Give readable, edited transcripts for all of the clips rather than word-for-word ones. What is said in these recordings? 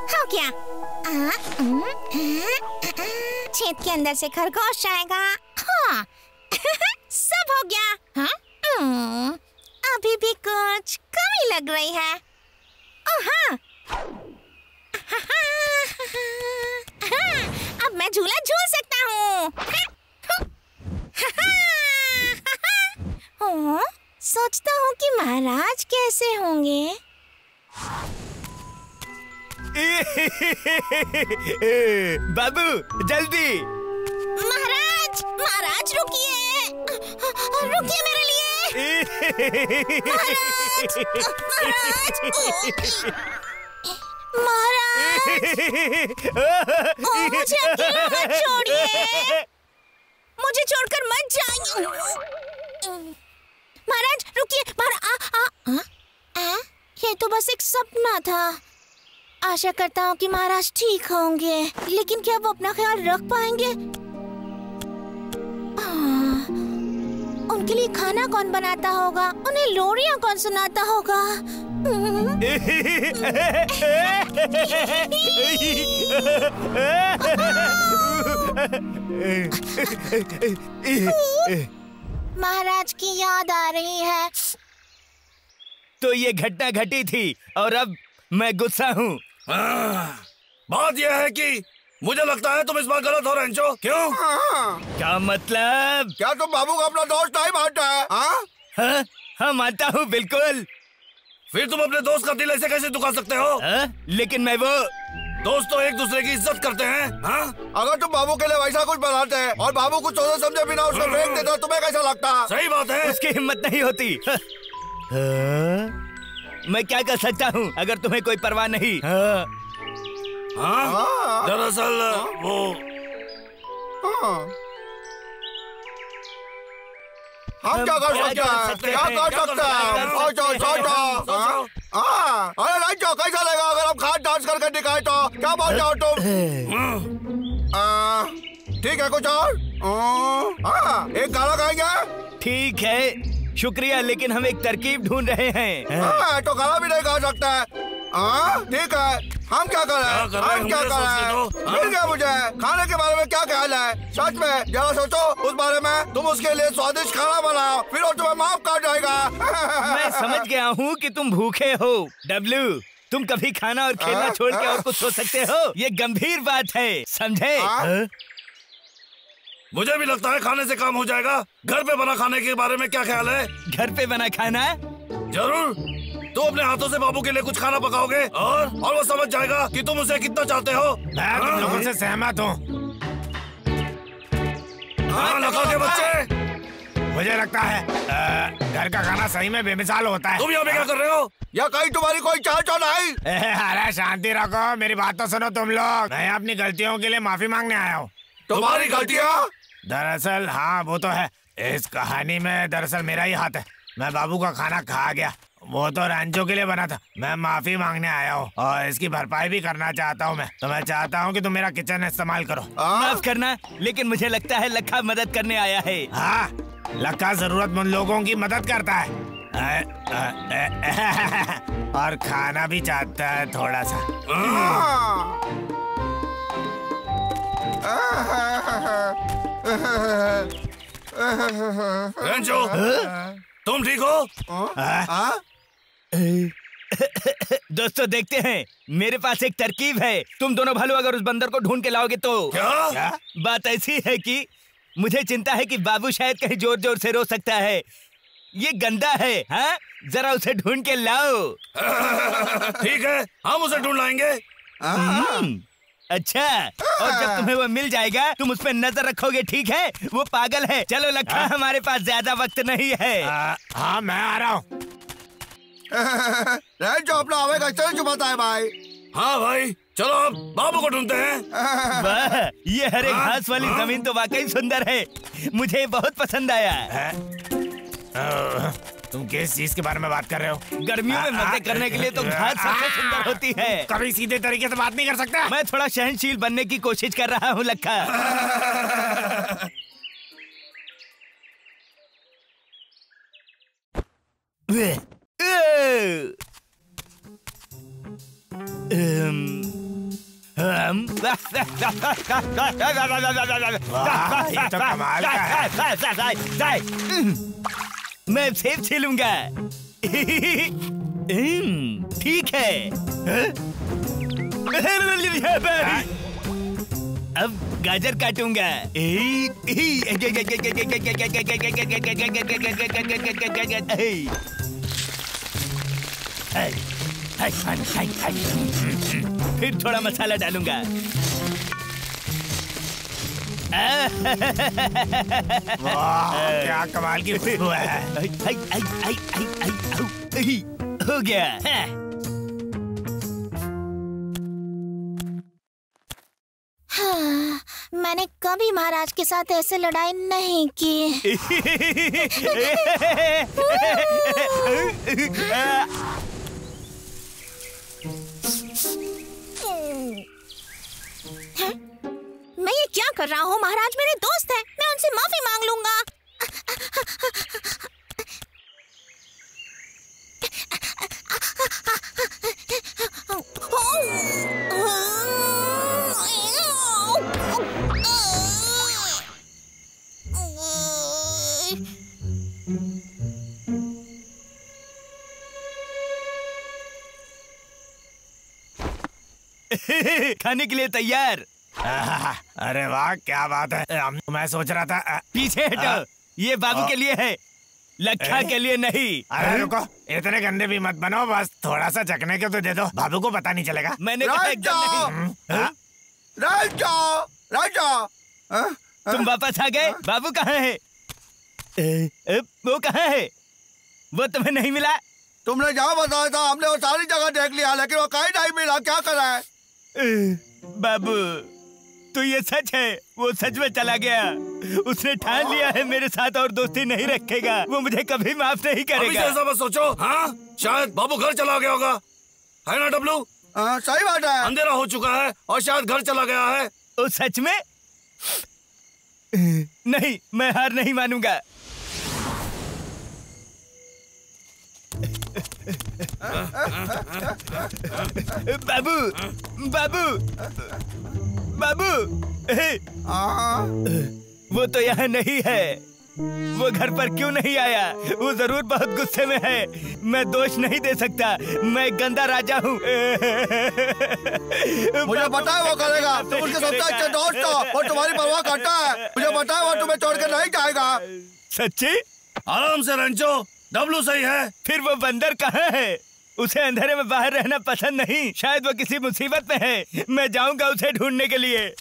हो गया। छेद के अंदर से खरगोश आएगा। हाँ। सब हो गया। हाँ? अभी भी कुछ कमी लग रही है। हाँ। अब मैं झूला झूल सकता हूँ। सोचता हूँ कि महाराज कैसे होंगे। बाबू जल्दी। महाराज, महाराज रुकिए, रुकिए मेरे लिए। महाराज, महाराज, मुझे अकेला मत छोड़िए, मुझे छोड़कर मत जाइए। महाराज रुकिए, ये तो बस एक सपना था। आशा करता हूँ कि महाराज ठीक होंगे, लेकिन क्या वो अपना ख्याल रख पाएंगे? उनके लिए खाना कौन बनाता होगा? उन्हें लोरियां कौन सुनाता होगा? महाराज की याद आ रही है। तो ये घटना घटी थी और अब मैं गुस्सा हूँ। बात यह है कि मुझे लगता है तुम इस बार गलत हो रेंचो। क्यों? क्या मतलब? क्या तुम बाबू का अपना दोस्त नहीं मानता है? हाँ मानता हूँ बिल्कुल। फिर तुम अपने दोस्त का दिल ऐसे कैसे दुखा सकते हो? लेकिन मैं वो दोस्त तो एक दूसरे की इज्जत करते हैं। अगर तुम बाबू के लिए वैसा कुछ बनाते हैं और बाबू कुछ सोचे समझे बिना उसको फेंक देते हो, तुम्हें कैसा लगता? सही बात है। उसकी हिम्मत नहीं होती। मैं क्या कर सकता हूँ अगर तुम्हें कोई परवाह नहीं? दरअसल वो हम क्या कर सकते हैं? क्या कर सकते हैं? सोचो। अरे राजो, कैसा लगेगा अगर हम खाट डांस करके दिखाए तो? क्या बोलते हो तुम? ठीक है, कुछ और? एक गाना गाएंगे? ठीक है, शुक्रिया, लेकिन हम एक तरकीब ढूंढ रहे हैं। तो गाना भी नहीं गा सकता है। ठीक है, हम क्या करें? हम क्या करें? मिल गया मुझे। खाने के बारे में क्या ख्याल है? सच में जरा सोचो उस बारे में। तुम उसके लिए स्वादिष्ट खाना बनाओ, फिर वो तुम्हें माफ कर जाएगा। मैं समझ गया हूँ कि तुम भूखे हो। डब्लू, तुम कभी खाना और खेलना छोड़ के और कुछ सोच सकते हो? ये गंभीर बात है, समझे? मुझे भी लगता है खाने से काम हो जाएगा। घर पे बना खाने के बारे में क्या ख्याल है? घर पे बना खाना? जरूर। तो अपने हाथों से बाबू के लिए कुछ खाना पकाओगे और वो समझ जाएगा कि तुम उसे कितना चाहते हो। मैं तुम लोगों से सहमत हूँ। लगा के बच्चे। मुझे लगता है घर का खाना सही में बेमिसाल होता है। तुम यहाँ पे क्या कर रहे हो? या कहीं तुम्हारी कोई चाल तो नहीं? अरे शांति रखो, मेरी बात तो सुनो तुम लोग। मैं अपनी गलतियों के लिए माफी मांगने आया हूँ। तुम्हारी गलतियाँ? दरअसल हाँ, वो तो है। इस कहानी में दरअसल मेरा ही हाथ है। मैं बाबू का खाना खा गया। वो तो रंजो के लिए बना था। मैं माफी मांगने आया हूँ और इसकी भरपाई भी करना चाहता हूँ। मैं चाहता हूँ कि तुम मेरा किचन इस्तेमाल करो। माफ करना, लेकिन मुझे लगता है लखा मदद करने आया है। हाँ, लखा जरूरतमंद लोगों की मदद करता है और खाना भी चाहता है थोड़ा सा। रंजो, तुम ठीक हो? दोस्तों देखते हैं, मेरे पास एक तरकीब है। तुम दोनों भालू अगर उस बंदर को ढूंढ के लाओगे तो। क्या? बात ऐसी है कि मुझे चिंता है कि बाबू शायद कहीं जोर जोर से रो सकता है। ये गंदा है। हाँ, जरा उसे ढूंढ के लाओ। ठीक है, हम उसे ढूंढ लाएंगे। अच्छा, और जब तुम्हें वो मिल जाएगा तुम उस पर नजर रखोगे, ठीक है? वो पागल है। चलो लखा, हमारे पास ज्यादा वक्त नहीं है। हाँ, मैं आ रहा हूँ। जो अपना आवेगा चल छुपाता है भाई। हाँ भाई, चलो अब बाबू को ढूंढते हैं। वाह, ये हरे घास वाली जमीन तो वाकई सुंदर है। मुझे बहुत पसंद आया। तुम किस चीज के बारे में बात कर रहे हो? गर्मियों में मजे करने के लिए तो घास सबसे सुंदर होती है। कभी सीधे तरीके से बात नहीं कर सकता? मैं थोड़ा सहनशील बनने की कोशिश कर रहा हूँ लखा। ये तो कमाल का है। मैं सेब छीलूंगा। ठीक है। अब गाजर काटूंगा। फिर थोड़ा मसाला डालूंगा। वाह, क्या कमाल की खुशबू है। हो गया। हाँ, मैंने कभी महाराज के साथ ऐसे लड़ाई नहीं की। मैं ये क्या कर रहा हूँ? महाराज मेरे दोस्त हैं, मैं उनसे माफी मांग लूंगा। खाने के लिए तैयार। अरे वाह, क्या बात है। मैं सोच रहा था पीछे हटो, ये बाबू के लिए है, लखा के लिए नहीं। अरे रुको, इतने गंदे भी मत बनो, बस थोड़ा सा चखने के तो दे दो, बाबू को पता नहीं चलेगा। मैंने कहा एकदम नहीं। तुम वापस आ गए? बाबू कहाँ है? वो कहाँ है? वो तुम्हें नहीं मिला? तुमने जहाँ बताया था हमने वो सारी जगह देख लिया, लेकिन वो कहीं नहीं मिला। क्या कर रहा है? बाबू, तो ये सच है? वो सच में चला गया। उसने ठान लिया है मेरे साथ और दोस्ती नहीं रखेगा। वो मुझे कभी माफ नहीं करेगा। अभी ऐसा मत सोचो। हाँ, शायद बाबू घर चला गया होगा, है ना डब्लू? सही बात है। अंधेरा हो चुका है और शायद घर चला गया है। ओ सच में? नहीं, मैं हार नहीं मानूंगा। बाबू, बाबू, बाबू, वो तो यहाँ नहीं है। वो घर पर क्यों नहीं आया? वो जरूर बहुत गुस्से में है। मैं दोष नहीं दे सकता, मैं गंदा राजा हूँ। मुझे पता है वो करेगा। तुम उसके सबसे अच्छे दोस्त हो, वो तुम्हारी परवाह करता है। मुझे पता है वो तुम्हें छोड़ के नहीं जाएगा। सच्ची? आराम से रंचो, डब्लू सही है। फिर वो बंदर कहाँ है? उसे अंधेरे में बाहर रहना पसंद नहीं। शायद वो किसी मुसीबत में है। मैं जाऊंगा उसे ढूंढने के लिए।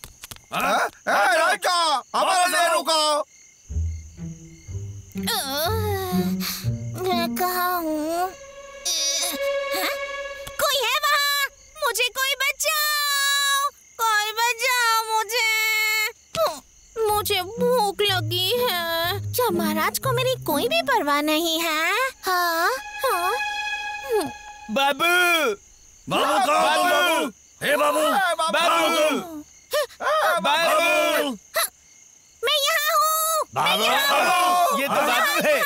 हमारे लिए रुको। मैं कहाँ हूँ? कोई है वहाँ? मुझे कोई बचाओ, कोई बचाओ मुझे। मुझे भूख लगी है। क्या महाराज को मेरी कोई भी परवाह नहीं है? हाँ, हाँ। बाबू, बाबू कहाँ? बाबू, हे बाबू, बाबू, बाबू, मैं यहाँ हूँ। बाबू, ये तो बाबू है।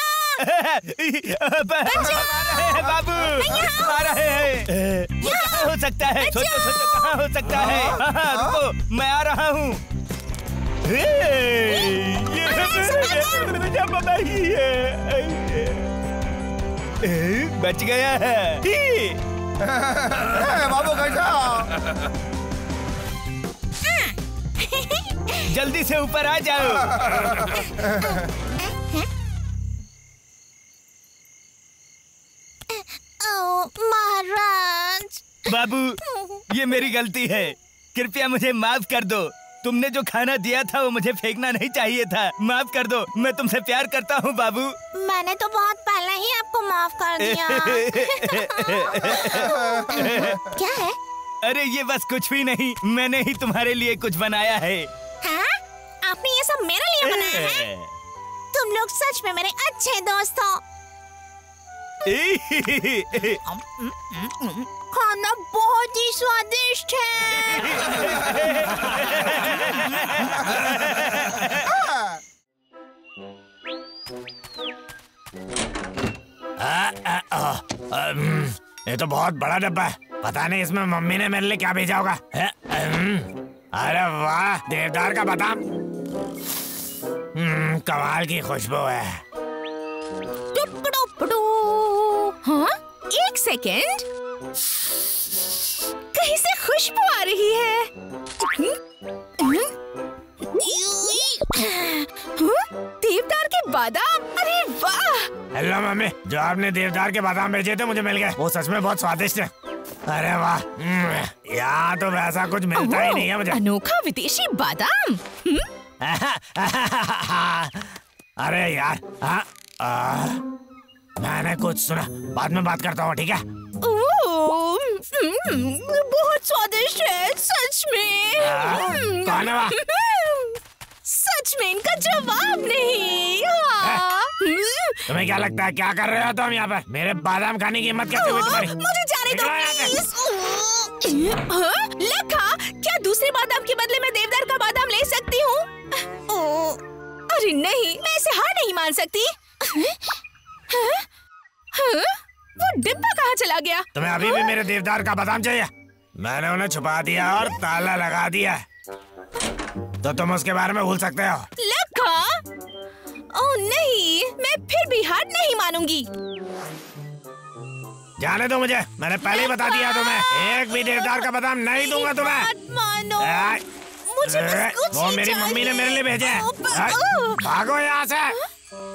बाबू आ रहे हैं। वो कहाँ हो सकता है? सोचो सोचो, कहाँ हो सकता है? हाँ, रुको, मैं आ रहा हूँ। मुझे पता ही है। बच गया है। बाबू कैसा? जल्दी से ऊपर आ जाओ। महाराज। बाबू, ये मेरी गलती है, कृपया मुझे माफ कर दो। तुमने जो खाना दिया था वो मुझे फेंकना नहीं चाहिए था। माफ कर दो, मैं तुमसे प्यार करता हूँ बाबू। मैंने तो बहुत पहले ही आपको माफ कर दिया। क्या है? अरे ये बस कुछ भी नहीं, मैंने ही तुम्हारे लिए कुछ बनाया है। हाँ? आपने ये सब मेरे लिए बनाया है? तुम लोग सच में मेरे अच्छे दोस्त हो। खाना बहुत ही स्वादिष्ट है। ये तो बहुत बड़ा डब्बा है। पता नहीं इसमें मम्मी ने मेरे लिए क्या भेजा होगा। अरे वाह, देवदार का बादाम। कमाल की खुशबू है। हाँ? एक सेकेंड, कहीं से खुशबू आ रही है। देवदार के बादाम, अरे वाह। हेलो मम्मी, जो आपने देवदार के बादाम भेजे थे मुझे मिल गए। वो सच में बहुत स्वादिष्ट है। अरे वाह, यहाँ तो वैसा कुछ मिलता ही नहीं है मुझे। अनोखा विदेशी बादाम। अरे यार, मैंने कुछ सुना, बाद में बात करता हूँ, ठीक है? बहुत स्वादिष्ट है सच में। कौन है वहाँ? सच में इनका जवाब नहीं। तुम्हें क्या लगता है क्या कर रहे हो तुम यहाँ पर? मेरे बादाम खाने की हिम्मत कैसे हुई तुम्हारी? मुझे जाने दो प्लीज। लखा, क्या दूसरे बादाम के बदले में देवदार का बादाम ले सकती हूँ? अरे नहीं, मैं इसे हार नहीं मान सकती। वो डिब्बा कहाँ चला गया? तुम्हें अभी भी मेरे देवदार का बादाम चाहिए? मैंने उन्हें छुपा दिया और ताला लगा दिया, तो तुम उसके बारे में भूल सकते हो। लखा, ओह नहीं, मैं फिर भी हार नहीं मानूंगी। जाने दो मुझे, मैंने पहले ही बता दिया तुम्हें, एक भी देवदार का बादाम नहीं दूंगा तुम्हें। मत मानो, मुझे बस कुछ वो मेरी मम्मी ने मेरे लिए भेजे हैं। भागो यहाँ से।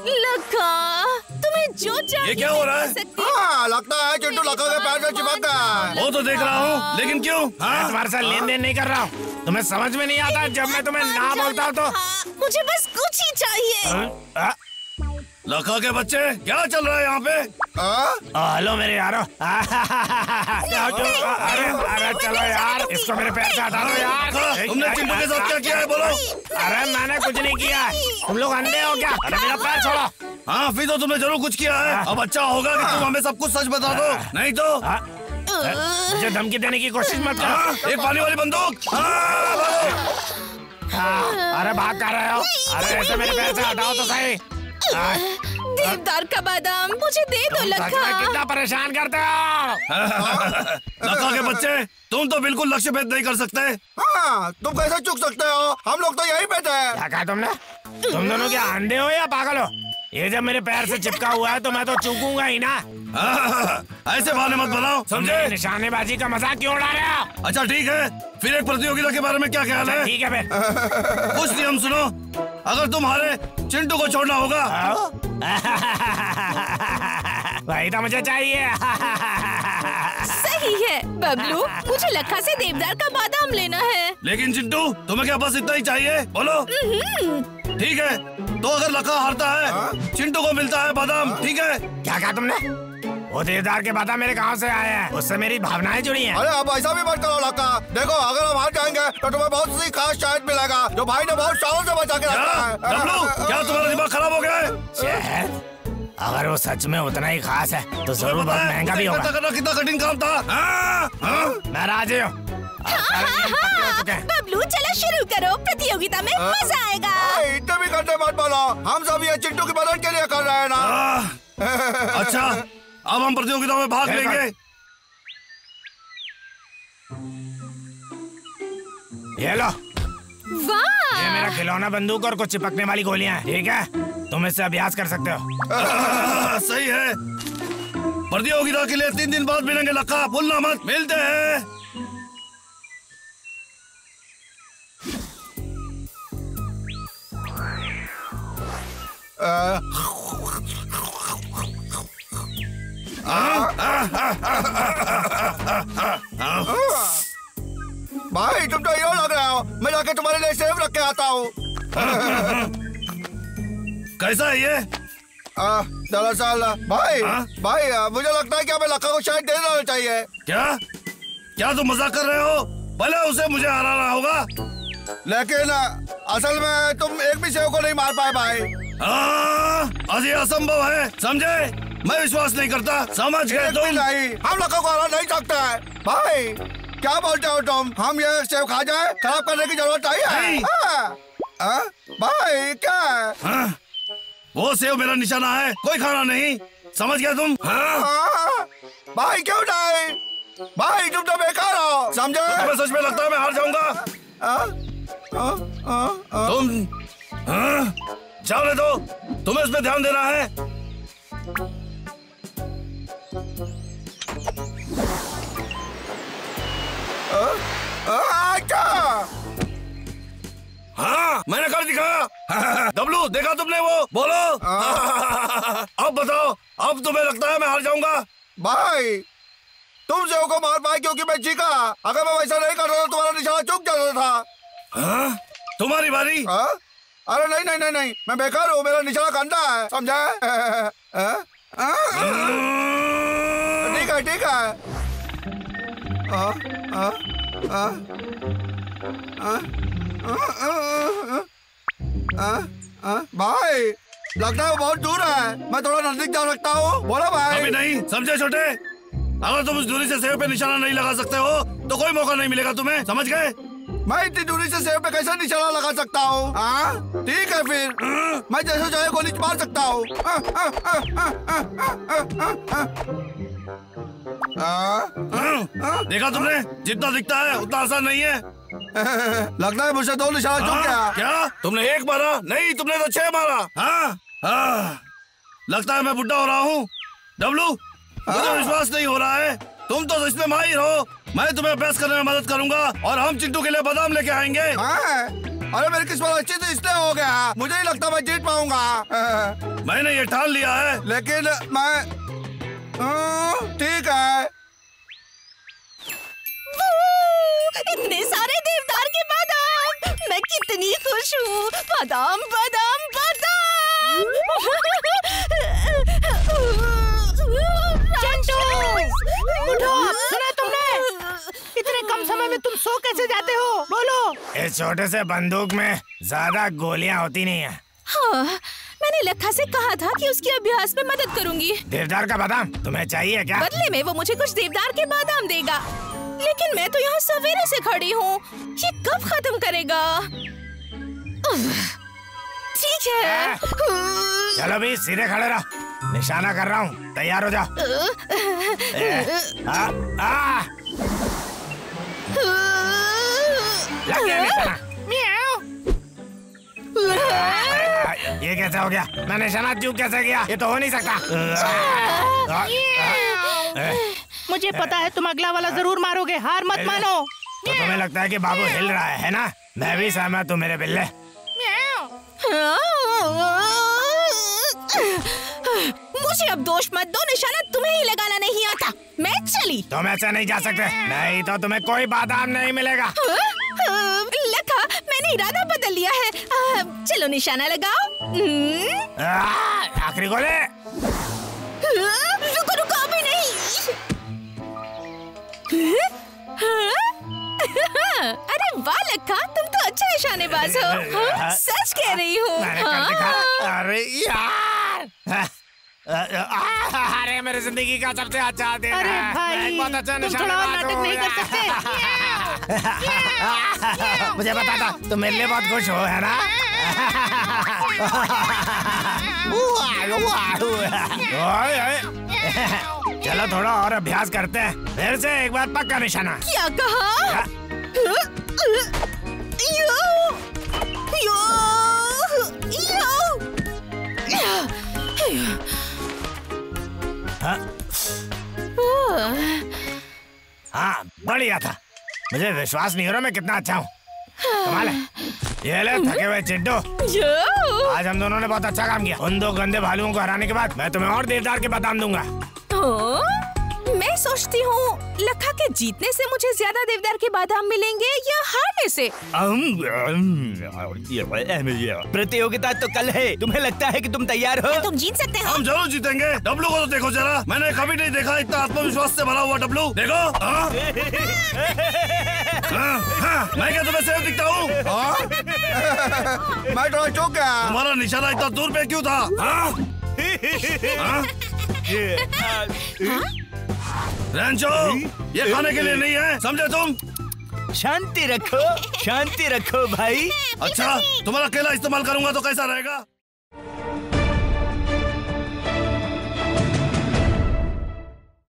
लखा, तुम्हें जो चाहिए ये क्या हो रहा है? हाँ, लगता है चिंटू लखा के पैर से चिपक गया है। वो तो देख रहा हूँ, लेकिन क्यों? मैं तुम्हारे साथ लेन देन नहीं कर रहा हूँ। तुम्हें समझ में नहीं आता जब मैं तुम्हें ना बोलता हूँ तो? मुझे बस कुछ ही चाहिए। लखा के बच्चे, क्या चल रहा है यहाँ पे? हेलो मेरे यारो। अरे चलो यार, इसको मेरे पैर से हटा दो यार। तुमने चिंटू के साथ क्या किया है बोलो? अरे मैंने कुछ नहीं किया। तुम लोग अंधे हो क्या? अरे मेरा पैर छोड़ो। हाँ, फिर तो तुमने जरूर कुछ किया है। अब अच्छा होगा कि तुम हमें सब कुछ सच बता दो, नहीं तो मुझे धमकी देने की कोशिश मत करो। एक पानी वाली बंदूक। अरे भाग कर रहे हो? अरे ऐसे मेरे पैर से हटाओ तो सही। देवदार का बादाम मुझे दे दो लखा। कितना परेशान करते हो? लखा के बच्चे, तुम तो बिल्कुल लक्ष्य भेद नहीं कर सकते। हाँ, तुम कैसे चूक सकते हो? हम लोग तो यही बैठे हैं। क्या कहा तुमने? तुम दोनों क्या अंधे हो या पागल हो? ये जब मेरे पैर से चिपका हुआ है तो मैं तो चूकूंगा ही ना। ऐसे बहाने मत बनाओ, समझे? निशानेबाजी का मजाक क्यों उड़ा रहे हो? अच्छा ठीक है, फिर एक प्रतियोगिता के बारे में क्या ख्याल है? ठीक है फिर। कुछ नियम सुनो, अगर तुम हारे चिंटू को छोड़ना होगा। वही तो मुझे चाहिए। सही है बबलू, मुझे लखा से देवदार का बादाम लेना है। लेकिन चिंटू, तुम्हें क्या बस इतना ही चाहिए? बोलो। ठीक है, तो अगर लखा हारता है चिंटू को मिलता है बादाम, ठीक है? क्या कहा तुमने? वो देवदार के बादाम मेरे गांव से आए हैं, उससे मेरी भावनाएं जुड़ी हैं। अरे अब ऐसा भी मत करो लखा। देखो, अगर हम हार जाएंगे तो तुम्हें बहुत सी खास शहद मिलेगा जो भाई ने बहुत सालों से बचा के रखा है। डब्लू, क्या तुम्हारा दिमाग खराब हो गया है? शहद? अगर वो सच में उतना ही खास है तो जरूर बहुत महंगा भी होगा। करना कितना कठिन काम था। मैं राजी हूँ। बबलू चलो शुरू करो, प्रतियोगिता में मजा आएगा। इतने भी करते मत बोलो, हम सब ये चिंटू की मदद के लिए कर रहे हैं ना। अच्छा, अब हम प्रतियोगिता में भाग लेंगे। ये लो, वाह, ये मेरा खिलौना बंदूक और कुछ चिपकने वाली गोलियां हैं, ठीक है? तुम इससे अभ्यास कर सकते हो। सही है। प्रतियोगिता के लिए 3 दिन बाद मिलेंगे लखा, भूलना मत। मिलते हैं। भाई तुम तो यो लग रहे हो, मैं जाके तुम्हारे लिए सेब रख के आता हूँ। कैसा है ये? दरअसल भाई मुझे लगता है कि हमें लखा को शायद दे देना चाहिए। क्या क्या तुम मजाक कर रहे हो? भले उसे मुझे हराना होगा, लेकिन असल में तुम एक भी सेब को नहीं मार पाए भाई। आज ये असंभव है, समझे? मैं विश्वास नहीं करता, समझ गए तुम? नहीं, हम लखा को हरा नहीं सकते हैं। भाई क्या बोलते हो तुम? हम ये सेब खा जाए, खराब करने की जरूरत नहीं है। भाई क्या? वो सेब मेरा निशाना है, कोई खाना नहीं, समझ गया तुम? भाई क्यों नहीं? भाई तुम तो बेकार हो, समझे? तुम्हें सच में लगता है मैं हार जाऊंगा? तुम जाने दो, तुम्हें इसमें ध्यान देना है। हाँ मैंने कर दिखाया। डब्लू देखा तुमने वो? बोलो। अब बताओ, अब तुम्हें लगता है मैं हार जाऊंगा? भाई तुम से को मार पाए क्योंकि मैं जीका। अगर मैं वैसा नहीं करता तो तुम्हारा निशाना चूक जाता था। हाँ? तुम्हारी बारी। अरे नहीं नहीं नहीं नहीं, मैं बेकार हूँ, मेरा निशाना गंदा है, समझा? ठीक है ठीक है। भाई लगता है वो बहुत दूर है, मैं थोड़ा नजदीक जा सकता हूँ? बोलो भाई। अभी नहीं, समझे छोटे? अगर तुम उस दूरी से सेब पे निशाना नहीं लगा सकते हो तो कोई मौका नहीं मिलेगा तुम्हें, समझ गए? मैं इतनी दूरी से सेब पे कैसे निशाना लगा सकता हूँ? ठीक है फिर मैं जैसे चाहे गोली मार सकता हूँ। देखा तुमने, जितना दिखता है उतना आसान नहीं है। लगता है मुझसे 2 निशाना चूक गया। क्या तुमने 1 मारा? नहीं तुमने तो 6 मारा। हाँ लगता है मैं बुढ़ा हो रहा हूँ। डब्लू मुझे विश्वास नहीं हो रहा है, तुम तो इसमें माहिर हो। मैं तुम्हें अभ्यास करने में मदद करूंगा और हम चिंटू के लिए बादाम लेके आएंगे। अरे मेरी किस्मत अच्छी थी इसलिए हो गया, मुझे नहीं लगता मैं जीत पाऊंगा। मैंने ये ठान लिया है। लेकिन मैं ठीक है। इतने सारे देवदार के बादाम, मैं कितनी खुश हूँ। बादाम बादाम बादाम। चिंटू उठो, सुना तुमने? इतने कम समय में तुम सो कैसे जाते हो? बोलो। इस छोटे से बंदूक में ज्यादा गोलियां होती नहीं है। हाँ, मैंने लखा से कहा था कि उसके अभ्यास में मदद करूंगी। देवदार का बादाम तुम्हें चाहिए क्या? बदले में वो मुझे कुछ देवदार के बादाम देगा, लेकिन मैं तो यहाँ सवेरे से खड़ी हूँ। ये कब खत्म करेगा? ठीक है। चलो भी सीधे खड़े रहो, निशाना कर रहा हूँ, तैयार हो जाओ। लग गया निशाना। ये कैसे हो गया? मैं निशाना चूक कैसे गया? ये तो हो नहीं सकता। मुझे पता है तुम अगला वाला जरूर मारोगे, हार मत मानो। तो तुम्हें लगता है कि बाबू हिल रहा है ना? मैं भी सहमत हूँ मेरे बिल्ले। मुझे अब दोष मत दो, निशाना तुम्हें ही लगाना नहीं आता। मैं चली। तुम ऐसे नहीं जा सकते, नहीं तो तुम्हें कोई बादाम नहीं मिलेगा। लखा, मैंने इरादा बदल लिया है। चलो निशाना लगाओ। आखिरी गोले। रुको रुको, अभी नहीं। अरे वाह लखा, तुम तो अच्छा निशानेबाज हो। सच कह रही हो। अरे यार, अरे मेरी जिंदगी का सबसे अच्छा दिन है। अरे भाई, बहुत अच्छा तुम थोड़ा और नाटक नहीं कर सकते? मुझे पता था तुम मेरे लिए बहुत खुश हो, है ना? चलो थोड़ा और अभ्यास करते हैं, फिर से एक बार पक्का निशाना। क्या कहा? यो, यो, हाँ बढ़िया था, मुझे विश्वास नहीं हो रहा मैं कितना अच्छा हूँ। कमाल है। ये ले थके हुए चिंटू, आज हम दोनों ने बहुत अच्छा काम किया। उन 2 गंदे भालुओं को हराने के बाद मैं तुम्हें और देवदार के बादाम दूंगा। मैं सोचती हूँ लखा के जीतने से मुझे ज्यादा देवदार के बादाम मिलेंगे या हारने से। प्रतियोगिता तो कल है, तुम्हें लगता है कि तुम तैयार हो? तुम जीत सकते हो। हम जरूर जीतेंगे। डब्लू को तो देखो जरा, मैंने कभी नहीं देखा इतना आत्मविश्वास से भरा हुआ डब्लू। देखो। मैं क्या तुम्हें सेब दिखता हूँ? मैं थोड़ा चूक गया। तुम्हारा निशाना इतना दूर पे क्यों था? रैंचो, ये खाने के लिए नहीं है, समझे तुम? शांति रखो, शांति रखो भाई। अच्छा, तुम्हारा केला इस्तेमाल करूंगा तो कैसा रहेगा?